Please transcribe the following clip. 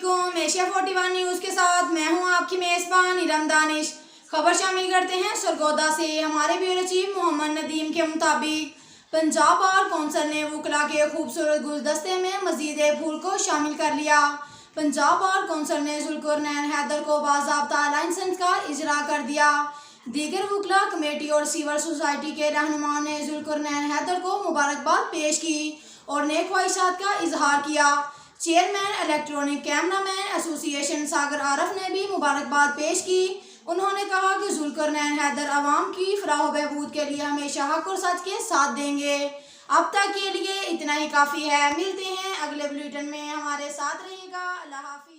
अस्सलामुअलैकुम। Asia 41 news के साथ मैं हूं आपकी मेज़बान इरम दानिश। खबर शामिल करते हैं सरगोदा से। हमारे ब्यूरो चीफ मोहम्मद नदीम के मुताबिक पंजाब बार कौंसिल ने वकला के खूबसूरत गुलदस्ते में मजीद एक फूल को शामिल कर लिया। पंजाब बार कौंसिल ने जुल्करनैन हैदर को बाज़ाब्ता लाइसेंस का इजरा कर दिया। दीगर वकला कमेटी और सिविल सोसाइटी के रहनुमाओं ने जुल्करनैन हैदर को मुबारकबाद पेश की और नेक ख्वाहिशात का इजहार किया। चेयरमैन इलेक्ट्रॉनिक कैमरामैन एसोसिएशन सागर आरफ ने भी मुबारकबाद पेश की। उन्होंने कहा कि जुल्करनैन हैदर अवाम की फलाह बहबूद के लिए हमेशा हक और सच के साथ देंगे। अब तक के लिए इतना ही काफ़ी है। मिलते हैं अगले बुलेटिन में, हमारे साथ रहिएगा। अल्लाह हाफिज़।